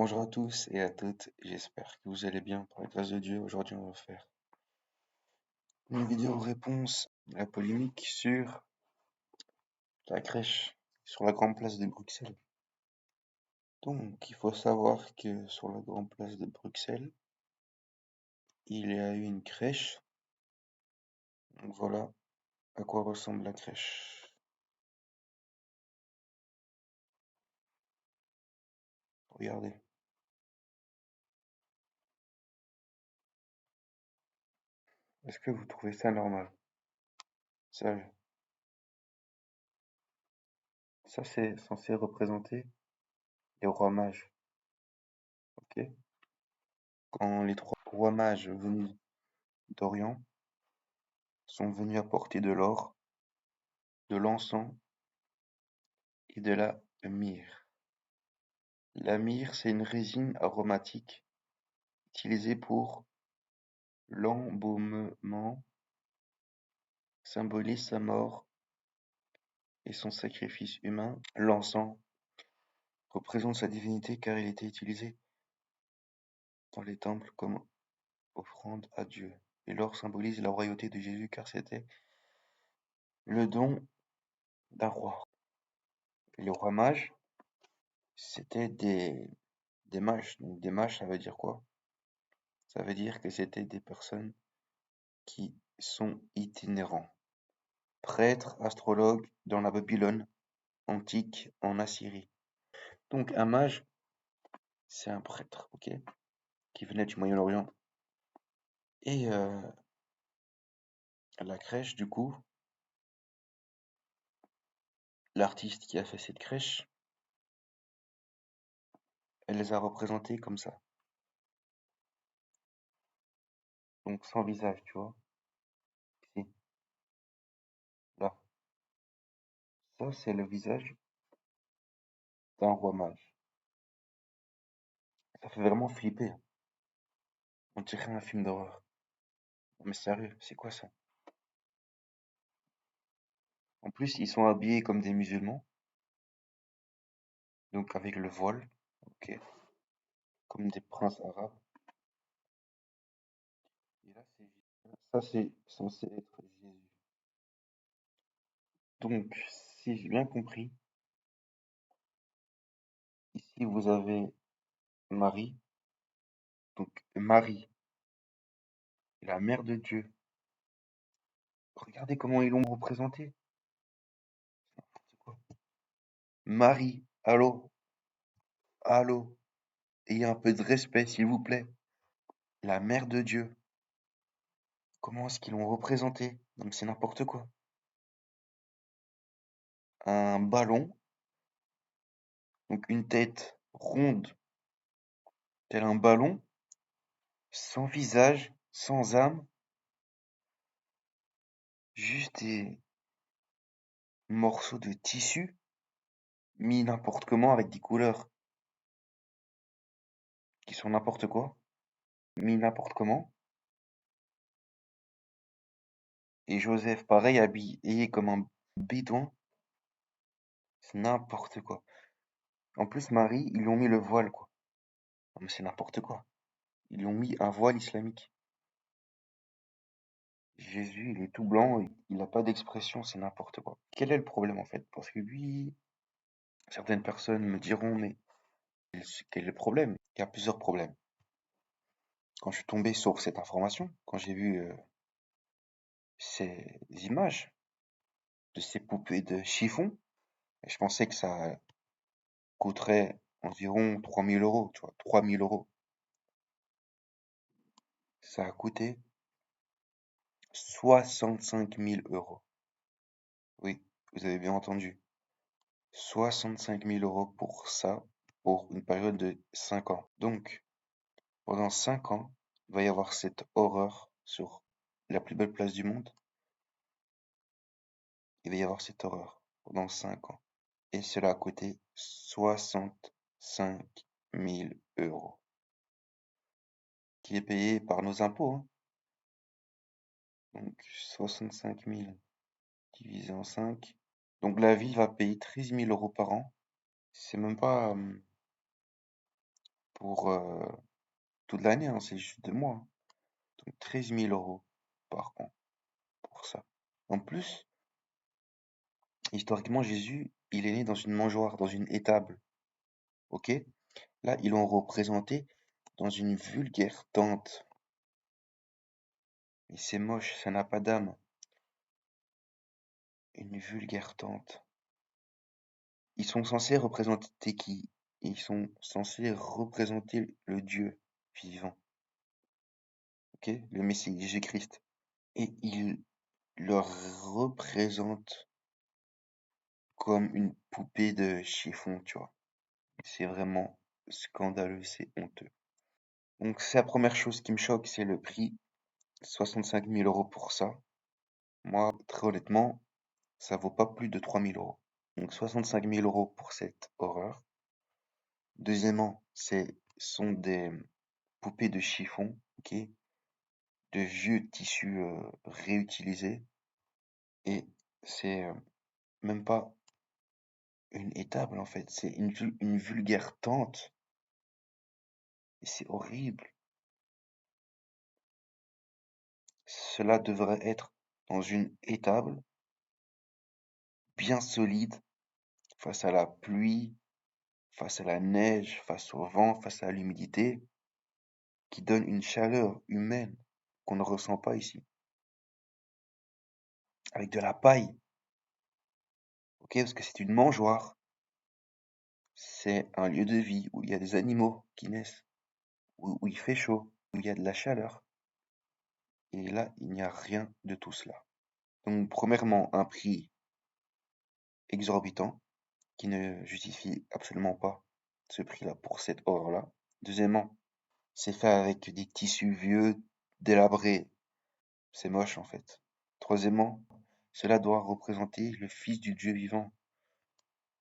Bonjour à tous et à toutes, j'espère que vous allez bien. Par la grâce de Dieu, aujourd'hui on va faire une vidéo réponse à la polémique sur la crèche sur la grande place de Bruxelles. Donc il faut savoir que sur la grande place de Bruxelles, il y a eu une crèche. Donc voilà à quoi ressemble la crèche. Regardez. Est-ce que vous trouvez ça normal? Sérieux. Ça c'est censé représenter les rois mages, ok? Quand les trois rois mages venus d'Orient sont venus apporter de l'or, de l'encens et de la myrrhe. La myrrhe, c'est une résine aromatique utilisée pour l'embaumement, symbolise sa mort et son sacrifice humain. L'encens représente sa divinité car il était utilisé dans les temples comme offrande à Dieu. Et l'or symbolise la royauté de Jésus car c'était le don d'un roi. Les rois mages, c'était des mages. Donc des mages, ça veut dire quoi? Ça veut dire que c'était des personnes qui sont itinérants. Prêtres, astrologues dans la Babylone antique, en Assyrie. Donc un mage, c'est un prêtre, ok, qui venait du Moyen-Orient. Et la crèche, du coup, l'artiste qui a fait cette crèche, elle les a représentés comme ça. Donc sans visage, tu vois. Ici, là. Ça, c'est le visage d'un roi mage. Ça fait vraiment flipper. On dirait un film d'horreur. Mais sérieux, c'est quoi ça? En plus, ils sont habillés comme des musulmans, donc avec le voile, ok, comme des princes arabes. Et là, ça, c'est censé être Jésus. Donc, si j'ai bien compris, ici vous avez Marie, donc Marie, la mère de Dieu. Regardez comment ils l'ont représentée. C'est quoi? Marie, allô, allô, ayez un peu de respect, s'il vous plaît. La mère de Dieu. Comment est-ce qu'ils l'ont représentée? Non, mais c'est n'importe quoi. Un ballon, donc une tête ronde, tel un ballon, sans visage, sans âme, juste des morceaux de tissu mis n'importe comment avec des couleurs qui sont n'importe quoi, mis n'importe comment. Et Joseph, pareil, habillé comme un bidon, c'est n'importe quoi. En plus, Marie, ils lui ont mis le voile, quoi. Non, mais c'est n'importe quoi. Ils lui ont mis un voile islamique. Jésus, il est tout blanc, il n'a pas d'expression, c'est n'importe quoi. Quel est le problème en fait? Parce que lui, certaines personnes me diront, mais quel est le problème? Il y a plusieurs problèmes. Quand je suis tombé sur cette information, quand j'ai vu ces images de ces poupées de chiffon, je pensais que ça coûterait environ 3 000 €, tu vois, 3 000 €. Ça a coûté 65 000 €. Oui, vous avez bien entendu. 65 000 € pour ça, pour une période de 5 ans. Donc, pendant 5 ans, il va y avoir cette horreur sur la plus belle place du monde. Il va y avoir cette horreur pendant 5 ans. Et cela a coûté 65 000 €, qui est payé par nos impôts, hein. Donc, 65 000 divisé en 5. Donc, la ville va payer 13 000 € par an. C'est même pas pour toute l'année, hein, c'est juste 2 mois, hein. Donc 13 000 euros par an pour ça. En plus, historiquement, Jésus, il est né dans une mangeoire, dans une étable, ok? Là, ils l'ont représenté dans une vulgaire tente. Et c'est moche, ça n'a pas d'âme. Une vulgaire tente. Ils sont censés représenter qui? Ils sont censés représenter le Dieu vivant, ok? Le Messie, Jésus-Christ. Et ils le représentent comme une poupée de chiffon, tu vois. C'est vraiment scandaleux, c'est honteux. Donc c'est la première chose qui me choque, c'est le prix. 65 000 euros pour ça. Moi, très honnêtement, ça vaut pas plus de 3 000 euros. Donc 65 000 euros pour cette horreur. Deuxièmement, sont des poupées de chiffon, ok, de vieux tissus réutilisés. Et c'est même pas une étable en fait, c'est une vulgaire tente. Et c'est horrible. Cela devrait être dans une étable bien solide face à la pluie, face à la neige, face au vent, face à l'humidité, qui donne une chaleur humaine qu'on ne ressent pas ici. Avec de la paille, ok, parce que c'est une mangeoire. C'est un lieu de vie où il y a des animaux qui naissent, où il fait chaud, où il y a de la chaleur. Et là, il n'y a rien de tout cela. Donc, premièrement, un prix exorbitant qui ne justifie absolument pas ce prix-là pour cette or-là. Deuxièmement, c'est fait avec des tissus vieux, délabrés. C'est moche en fait. Troisièmement, cela doit représenter le Fils du Dieu vivant.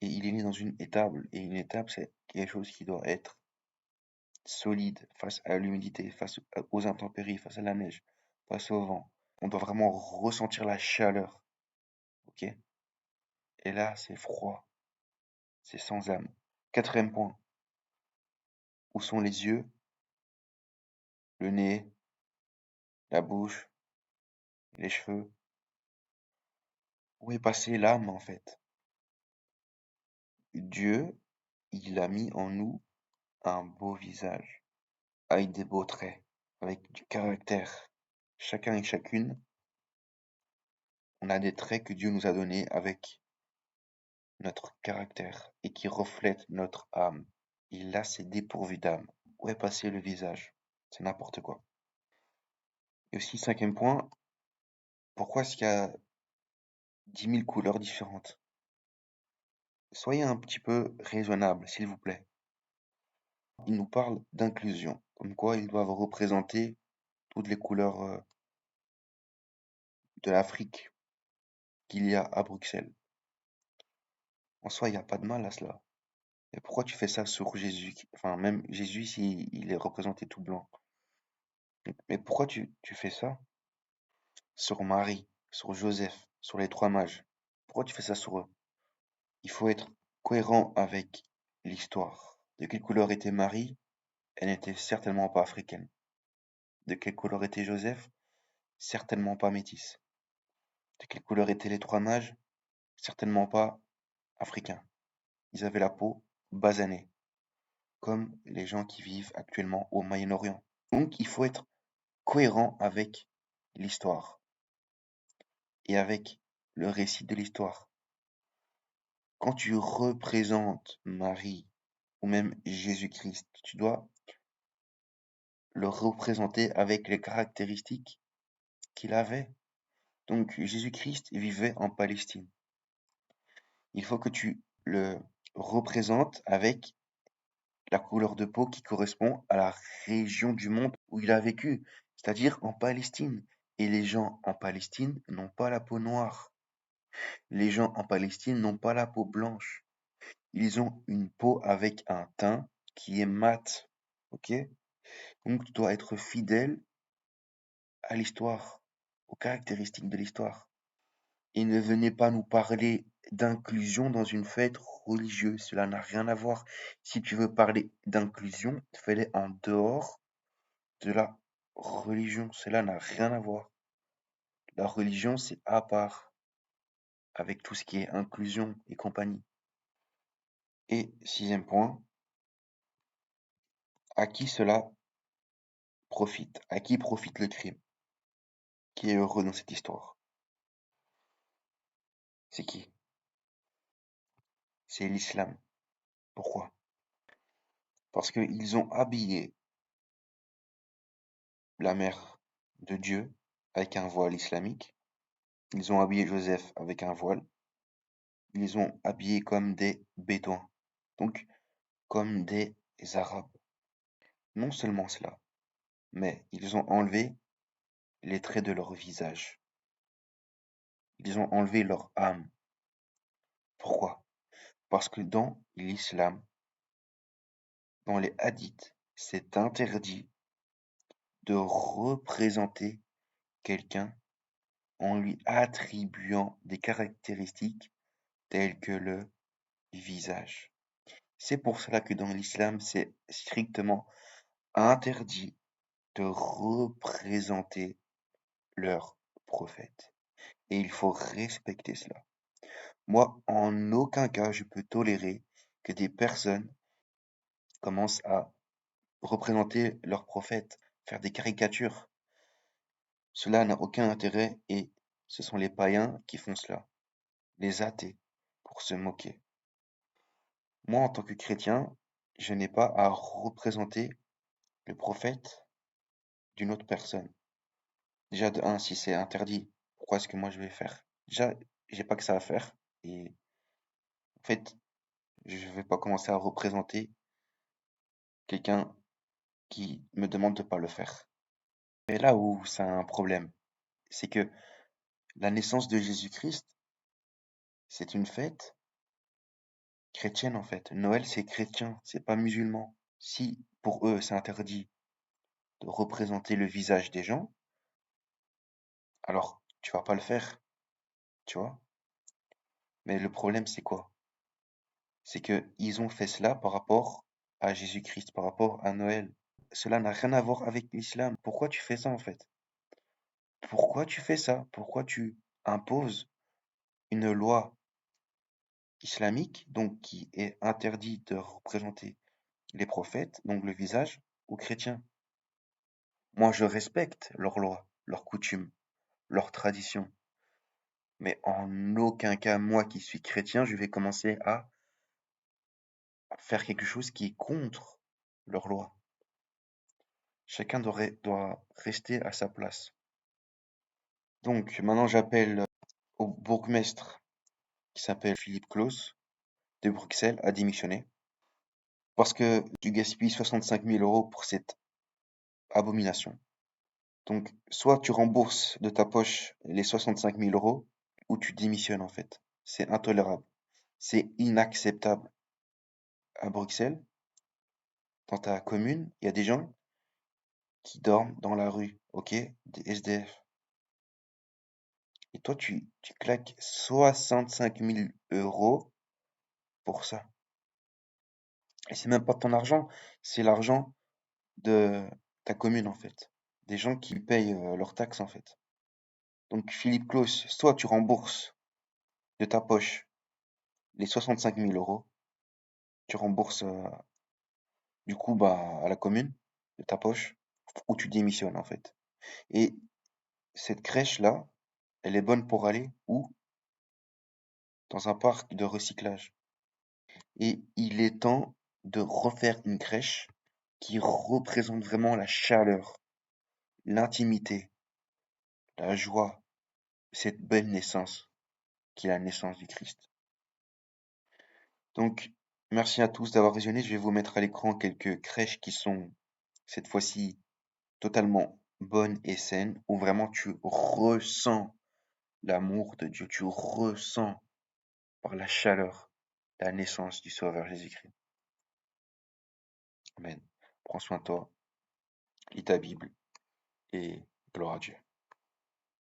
Et il est né dans une étable. Et une étable, c'est quelque chose qui doit être solide face à l'humidité, face aux intempéries, face à la neige, face au vent. On doit vraiment ressentir la chaleur. Ok? Et là, c'est froid. C'est sans âme. Quatrième point. Où sont les yeux, le nez, la bouche, les cheveux? Où est passée l'âme en fait? Dieu, il a mis en nous un beau visage, avec des beaux traits, avec du caractère. Chacun et chacune, on a des traits que Dieu nous a donnés avec notre caractère et qui reflètent notre âme. Et là, c'est dépourvu d'âme. Où est passé le visage? C'est n'importe quoi. Et aussi, cinquième point, pourquoi est-ce qu'il y a 10 000 couleurs différentes? Soyez un petit peu raisonnable, s'il vous plaît. Il nous parle d'inclusion, comme quoi ils doivent représenter toutes les couleurs de l'Afrique qu'il y a à Bruxelles. En soi, il n'y a pas de mal à cela. Et pourquoi tu fais ça sur Jésus? Enfin, même Jésus, il est représenté tout blanc. Mais pourquoi tu fais ça sur Marie, sur Joseph, sur les trois mages? Pourquoi tu fais ça sur eux? Il faut être cohérent avec l'histoire. De quelle couleur était Marie? Elle n'était certainement pas africaine. De quelle couleur était Joseph? Certainement pas métis. De quelle couleur étaient les trois mages? Certainement pas africains. Ils avaient la peau basanée, comme les gens qui vivent actuellement au Moyen-Orient. Donc il faut être cohérent avec l'histoire et avec le récit de l'histoire. Quand tu représentes Marie ou même Jésus-Christ, tu dois le représenter avec les caractéristiques qu'il avait. Donc Jésus-Christ vivait en Palestine. Il faut que tu le représentes avec la couleur de peau qui correspond à la région du monde où il a vécu, c'est-à-dire en Palestine. Et les gens en Palestine n'ont pas la peau noire. Les gens en Palestine n'ont pas la peau blanche. Ils ont une peau avec un teint qui est mat. Ok? Donc tu dois être fidèle à l'histoire, aux caractéristiques de l'histoire. Et ne venez pas nous parler d'inclusion dans une fête religieuse. Cela n'a rien à voir. Si tu veux parler d'inclusion, fais-le en dehors de la religion. Cela n'a rien à voir. La religion, c'est à part, avec tout ce qui est inclusion et compagnie. Et sixième point, à qui cela profite? À qui profite le crime? Qui est heureux dans cette histoire? C'est qui? C'est l'islam. Pourquoi? Parce qu'ils ont habillé la mère de Dieu avec un voile islamique. Ils ont habillé Joseph avec un voile. Ils les ont habillés comme des bédouins, donc comme des arabes. Non seulement cela, mais ils ont enlevé les traits de leur visage. Ils ont enlevé leur âme. Pourquoi? Parce que dans l'islam, dans les hadiths, c'est interdit de représenter quelqu'un en lui attribuant des caractéristiques telles que le visage. C'est pour cela que dans l'islam, c'est strictement interdit de représenter leur prophète. Et il faut respecter cela. Moi, en aucun cas, je peux tolérer que des personnes commencent à représenter leur prophète, faire des caricatures. Cela n'a aucun intérêt et ce sont les païens qui font cela, les athées, pour se moquer. Moi, en tant que chrétien, je n'ai pas à représenter le prophète d'une autre personne. Déjà, de un, si c'est interdit, pourquoi est-ce que moi je vais faire? Déjà, j'ai pas que ça à faire. Et en fait, je vais pas commencer à représenter quelqu'un qui me demande de pas le faire. Mais là où c'est un problème, c'est que la naissance de Jésus-Christ, c'est une fête chrétienne en fait. Noël, c'est chrétien, c'est pas musulman. Si pour eux c'est interdit de représenter le visage des gens, alors tu vas pas le faire, tu vois. Mais le problème, c'est quoi? C'est que ils ont fait cela par rapport à Jésus-Christ, par rapport à Noël. Cela n'a rien à voir avec l'islam. Pourquoi tu fais ça en fait? Pourquoi tu fais ça? Pourquoi tu imposes une loi islamique, donc qui est interdit de représenter les prophètes, donc le visage, aux chrétiens? Moi, je respecte leurs lois, leurs coutumes, leurs traditions, mais en aucun cas, moi qui suis chrétien, je vais commencer à faire quelque chose qui est contre leurs lois. Chacun doit rester à sa place. Donc, maintenant, j'appelle au bourgmestre qui s'appelle Philippe Claus de Bruxelles à démissionner parce que tu gaspilles 65 000 euros pour cette abomination. Donc, soit tu rembourses de ta poche les 65 000 euros ou tu démissionnes en fait. C'est intolérable. C'est inacceptable. À Bruxelles, dans ta commune, il y a des gens qui dorment dans la rue, ok? Des SDF. Et toi, tu claques 65 000 euros pour ça. Et c'est même pas ton argent, c'est l'argent de ta commune en fait. Des gens qui payent leurs taxes en fait. Donc Philippe Claus, soit tu rembourses de ta poche les 65 000 euros, tu rembourses du coup bah, à la commune de ta poche, ou tu démissionnes en fait. Et cette crèche-là, elle est bonne pour aller où? Dans un parc de recyclage. Et il est temps de refaire une crèche qui représente vraiment la chaleur, l'intimité, la joie, cette belle naissance qui est la naissance du Christ. Donc, merci à tous d'avoir visionné. Je vais vous mettre à l'écran quelques crèches qui sont cette fois-ci totalement bonnes et saines, où vraiment tu ressens l'amour de Dieu, tu ressens par la chaleur la naissance du Sauveur Jésus-Christ. Amen. Prends soin de toi, lis ta Bible et gloire à Dieu.